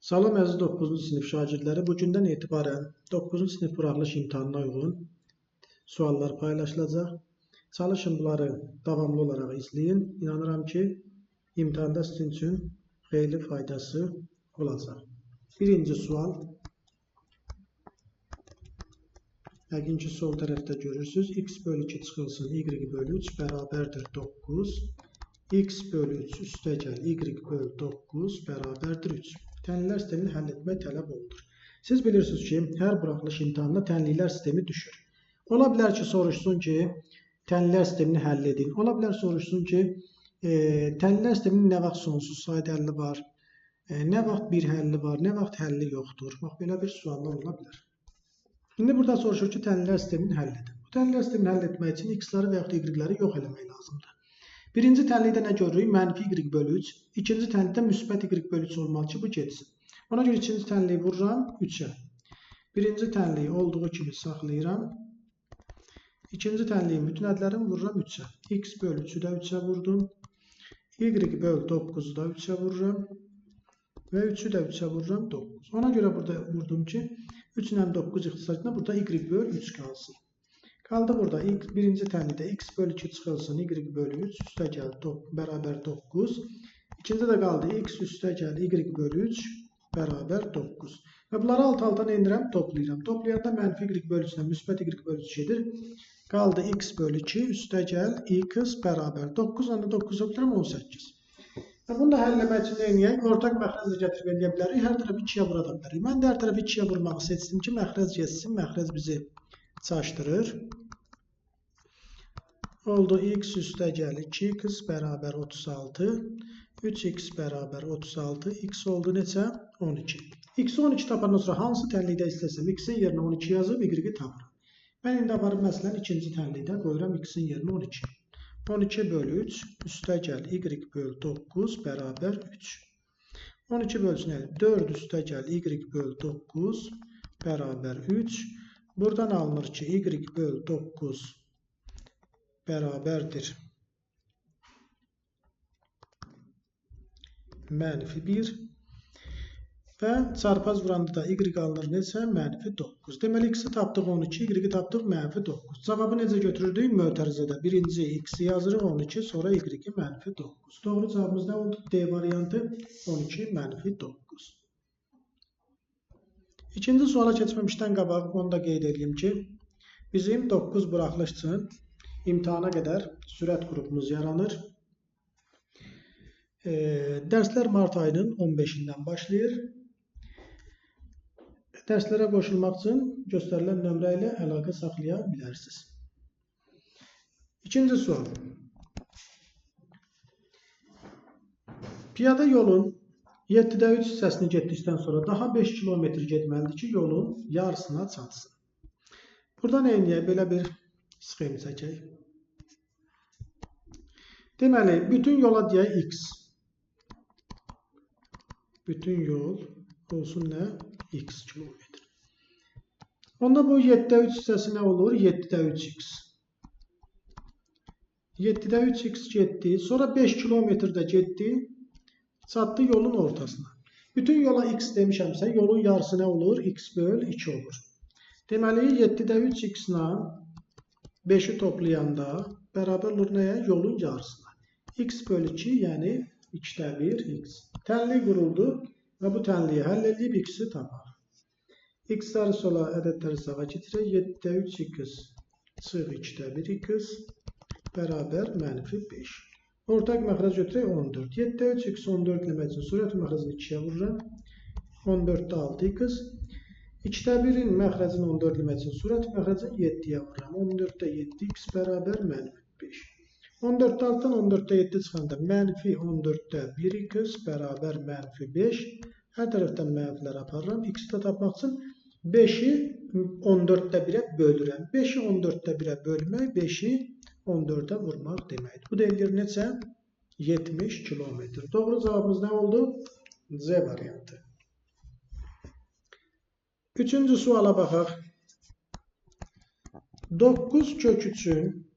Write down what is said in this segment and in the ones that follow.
Salam əziz 9-cu sinif şagirdləri, bugündən etibarən 9-cu sinif buraxılış imtahanına uyğun suallar paylaşılacaq. Çalışın bunları davamlı olaraq izləyin. İnanıram ki, imtahanda sizin üçün xeyli faydası olacaq. Birinci sual. Yəqin ki, sol tərəfdə görürsünüz. X bölü 2 çıxılsın y bölü 3 bərabərdir 9. X bölü 3 üstəgəl y bölü 9 bərabərdir 3. Tənliklər sistemini həll etmək tələb olunur. Siz bilirsiniz ki, hər buraxılış imtahanında tənliklər sistemi düşür. Ola bilər ki, soruşsun ki, tənliklər sistemini həll edin. Ola bilər soruşsun ki, tənliklər sisteminin nə vaxt sonsuz sayda həlli var, nə vaxt bir həlli var, nə vaxt həlli yoxdur. Bax, belə bir suallar ola bilər. İndi burada soruşur ki, tənliklər sistemini həll edin. Bu tənliklər sistemini həll etmək üçün x-ləri və yaxud y-ləri yox eləmək lazımdır. Birinci tənlikdə nə görürük? Mənfi y bölü 3. İkinci tənlikdə müsbət y bölü 3 olmalı ki, bu getsin. Ona görə ikinci tənliyi vururam 3-ə. Birinci tənliyi olduğu kimi saxlayıram. İkinci tənliyin bütün ədlərini vururam 3-ə. X bölü 3-ü də 3-ə vurdum. Y bölü 9-u da 3-ə vururam. Və 3-ü də 3-ə vururam 9. Ona görə burada vurdum ki, 3 ilə 9 ixtisarında burada y bölü 3 qalsın. Qaldı burada birinci tənlikdə x bölü 2 çıxılsın y bölü 3 üstəgəl bərabər 9. İkinci də qaldı x üstəgəl y bölü 3 bərabər 9. Və bunları alt-altan endirəm, toplayıram. Toplayanda mənfi y bölü 3 ilə müsbət y bölü 3 gedir. Qaldı x bölü 2 üstəgəl x bərabər 9. Onda 9 toplayıram 18. Və bunu da həll etmək üçün eləyək. Ortaq məxrəzlə gətirib eləyə bilərik. Hər tərəfi 2-yə vura da bilərik. Mən də hər tərəfi 2-yə vurmağı seçdim ki, məxrəz getsin. Məxrəz bizi çaşdırır. Oldu x üstəgəl 2x bərabər 36. 3x bərabər 36. X oldu neçə? 12. X-i 12 tapandan sonra hansı tənlikdə istəsəm x-in yerinə 12 yazıb y-i tapıram. Mən indi aparıb məsələn ikinci tənlikdə qoyuram x-in yerinə 12. 12 bölü 3 üstəgəl y bölü 9 bərabər 3. 12 bölüsünə 4 üstəgəl y bölü 9 bərabər 3. Buradan alınır ki, y bölü 9 bərabərdir mənfi 1 və çarpaz vuranda da y alınır neçə? Mənfi 9. Deməli, x-i tapdıq 12, y-i tapdıq mənfi 9. Cavabı necə götürürdük? Mötərizədə birinci x-i yazırıq 12, sonra y-i mənfi 9. Doğru cavabımız nə oldu? D variantı 12 mənfi 9. İkinci suala keçməmişdən qabaq onu da qeyd edeyim ki, bizim 9 buraxılış üçün imtahana qədər sürət qrupumuz yaranır. Dərslər mart ayının 15-dən başlayır. Dərslərə qoşulmaq üçün göstərilən nömrə ilə əlaqə saxlaya bilərsiniz. İkinci sual. Piyada yolun 7-də 3 hissəsini getdikdən sonra daha 5 kilometr getməlidir ki, yolun yarısına çatsın. Burada nə edək? Belə bir sxem çəkək. Deməli, bütün yola deyək x. Bütün yol olsun nə? X kilometr. Onda bu 7-də 3 hissəsi nə olur? 7-də 3x. 7-də 3x getdi. Sonra 5 kilometrdə getdi. Çatdı yolun ortasına. Bütün yola x demişəmsə, yolun yarısı nə olur? X böl 2 olur. Deməli, 7-də 3x ilə 5-i toplayanda bərabər olur nəyə? Yolun yarısına. X böl 2, yəni 2-də 1 x. Tənlik quruldu və bu tənliyi həll edib x-i tapar. X-ləri sola, ədədləri sağa getirək. 7-də 3x çıx 2-də 1 x bərabər mənfi 5. Ortaq məxrəc götürək 14. 7-də 3x 14 eləmək üçün surət məxrəcini 2-yə vururam. 14-də 6x. 2-də 1-in məxrəcini 14 eləmək üçün surət məxrəcini 7-yə vururam. 14-də 7x bərabər mənfi 5. 14-də 6-dan 14-də 7 çıxanda mənfi 14-də 1x bərabər mənfi 5. Hər tərəfdən mənfilər aparıram. X-i də tapmaq üçün 5-i 14-də 1-ə bölürəm. 5-i 14-də 1-ə bölmək, 5-i 14-də vurmaq deməkdir. Bu da eləyir neçə? 70 kilometr. Doğru cavabımız nə oldu? C variantı. Üçüncü suala baxaq. 9 kök üçün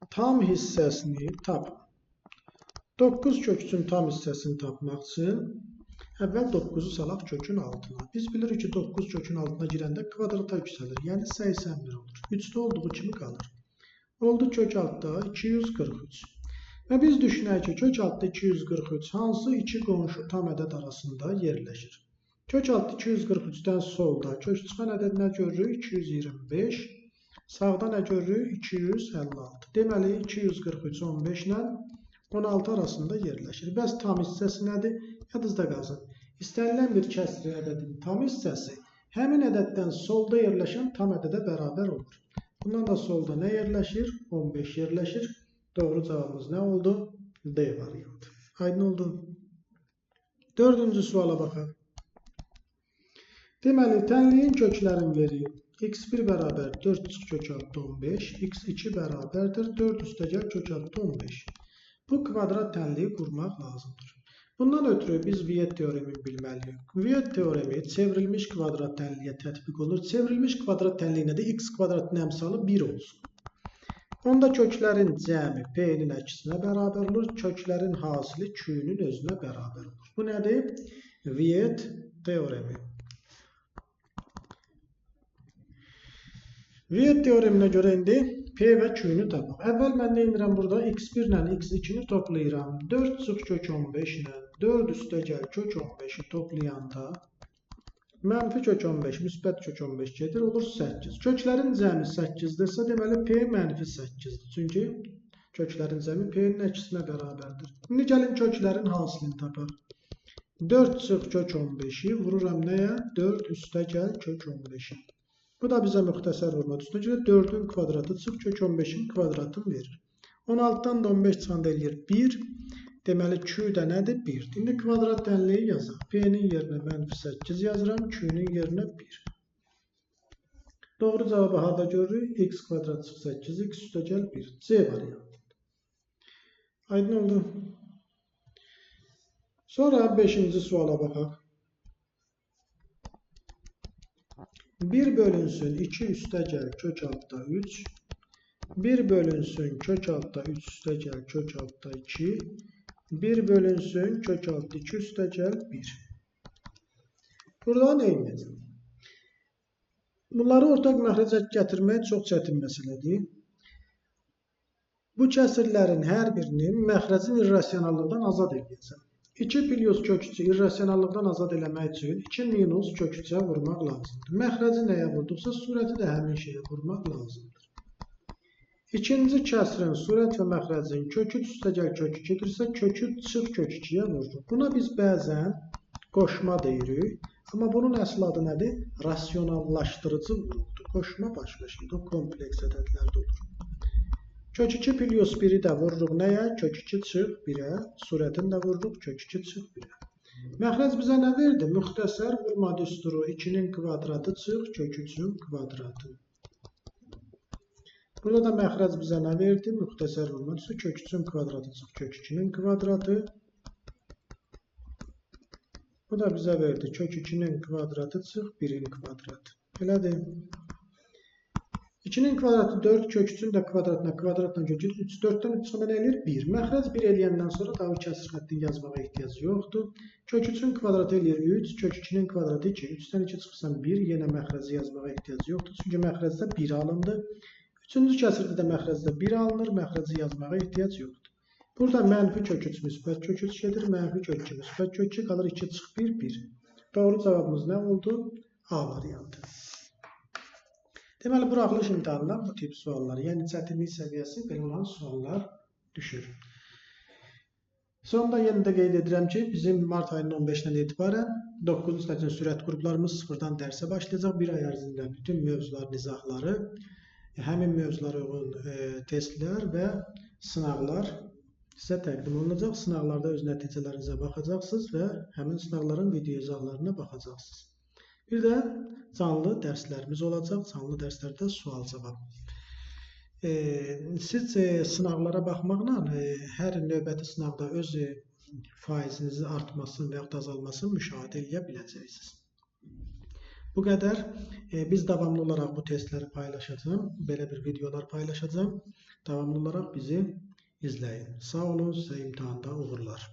tam hissəsini tapın. 9 kök üçün tam hissəsini tapmaq üçün Əvvəl 9'u salaq kökün altına. Biz bilirik ki 9 kökün altına girəndə kvadrata yüksəlir. Yəni 81 olur. 3'də olduğu kimi qalır. Oldu kök altda 243. Və biz düşünək ki kök altda 243 hansı iki qonşu tam ədəd arasında yerləşir. Kök altda 243'dən solda kök çıxan ədəd nə görürük? 225. Sağda nə görürük? 256. Deməli 243 15 ilə 16 arasında yerləşir. Bəs tam hissəsi nədir? Yadınızda qalsın. İstənilən bir kəsri ədədin tam hissəsi həmin ədəddən solda yerləşən tam ədədə bərabər olur. Bundan da solda nə yerləşir? 15 yerləşir. Doğru cavabımız nə oldu? D variantı. Aydın oldu. Dördüncü suala baxaq. Deməli, tənliyin köklərin veriyor. x1 bərabər 4 çıx kök altı 15, x2 bərabərdir 4 üstəgəl kök altı 15. Bu kvadrat tənliyi qurmaq lazımdır. Bundan ötürü biz Viet teoremini bilməliyik. Viet teoremi çevrilmiş kvadrat tənliyə tətbiq olur. Çevrilmiş kvadrat tənliyinə də x kvadratın əmsalı 1 olsun. Onda köklərin cəmi p-nin əkisinə bərabər olur. Köklərin hasili q-nin özünə bərabər olur. Bu nədir? Viet teoremi. Viet teoreminə görə indi p və q-nü tapaq. Əvvəl mən nə edirəm burada? x1 ilə x2-ni toplayıram. 4 çıx kök 15 ilə 4 üstəgəl kök 15-i toplayanda mənfi kök 15, müsbət kök 15 gedir, olur 8. Köklərin cəmi 8-dirsə, deməli p mənfi 8-dir. Çünki köklərin cəmi p-nin əkisinə bərabərdir. İndi gəlin köklərin hasilini tapaq. 4 çıx kök 15-i vururam nəyə? 4 üstəgəl kök 15-i. Bu da bizə müxtəsər vurma üstünə görə 4'ün kvadratı çıx kök 15'in kvadratını verir. 16'dan da 15 çıxanda eləyir 1. Deməli q də nədir? 1. İndi kvadrat tənliyi yazaq. P-nin yerinə mənfi 8 yazıram. Q-nin yerinə 1. Doğru cavabı harada görürük? X kvadrat çıx 8, x üstəgəl 1. C variantı. Aydın oldu. Sonra 5-ci suala baxaq. 1 bölünsün 2 üstəgəl kök altda 3. 1 bölünsün kök altda 3 üstəgəl kök altda 2. 1 bölünsün kök altda 2 üstəgəl 1. Burada nə edəcəm? Bunları ortaq məxrəcə gətirmək çox çətin məsələdir. Bu kəsirlərin hər birini məxrəcin irrasionallıqdan azad edəcəm. 2 plus kök 3 irrasionallıqdan azad eləmək üçün 2 minus kök 3'ə vurmaq lazımdır. Məxrəci nəyə vurduqsa, surəti də həmin şeyə vurmaq lazımdır. İkinci kəsrin surət və məxrəcin kök 3 üstəgəl kök 2-dirsə, kök 3 çıx kök 2-yə vururuq. Buna biz bəzən qoşma deyirik. Amma bunun əsl adı nədir? Rasionallaşdırıcı vuruldur. Qoşma başqa şeydir. O kompleks ədədlərdə olur. Kök 2 plus 1'i də vururuq nəyə? Kök 2 çıx 1'ə. Surətini də vururuq kök 2 çıx 1'ə. Məxrəc bizə nə verdi? Müxtəsər vurma düsturu 2'nin kvadratı çıx kök 3'ün kvadratı. Burada da məxrəc bizə nə verdi? Müxtəsər vurma düsturu kök 3'ün kvadratı çıx kök 2'nin kvadratı. Bu da bizə verdi kök 2'nin kvadratı çıx 1'in kvadratı. Belədir. 2'nin kvadratı 4, kök 3'ün də kvadratına kök 3, 4'dən 3 çıxanda nə eləyir? 1. Məxrəc 1 eləyəndən sonra daha kəsir xəttini yazmağa ehtiyac yoxdur. Kök 3'ün kvadratı eləyir 3, kök 2'nin kvadratı 2. 3'dən 2 çıxırsan 1, yenə məxrəci yazmağa ehtiyac yoxdur. Çünki məxrəcdə 1 alındı. Üçüncü kəsirdə də məxrəcdə 1 alınır, məxrəci yazmağa ehtiyac yoxdur. Burada mənfi kök 3 müsbət kök 3 gedir, mənfi kök 2 müsbət kök 2 qalır 2 çıx 1, 1. Doğru cavabımız nə oldu? A variantı. Deməli, buraxılış imtahanından bu tip suallar, yəni çətinlik səviyyəsi belə olan suallar düşür. Sonda yenə də qeyd edirəm ki, bizim mart ayının 15-dən etibarən 9-cu sinifin sürət qruplarımız sıfırdan dərsə başlayacaq. Bir ay ərzində bütün mövzular, nizahları, həmin mövzulara uyğun testlər və sınaqlar sizə təqdim olunacaq. Sınaqlarda öz nəticələrinizə baxacaqsınız və həmin sınaqların video izahlarına baxacaqsınız. Bir də canlı dərslərimiz olacaq. Canlı dərslərdə sual-cavab. Siz sınaqlara baxmaqla hər növbəti sınaqda öz faizinizin artmasını və yaxud azalmasını müşahidə edə biləcəksiniz. Bu qədər. Biz davamlı olaraq bu testləri paylaşacağım. Belə bir videolar paylaşacağım. Davamlı olaraq bizi izləyin. Sağ olun, sizə imtahanda uğurlar.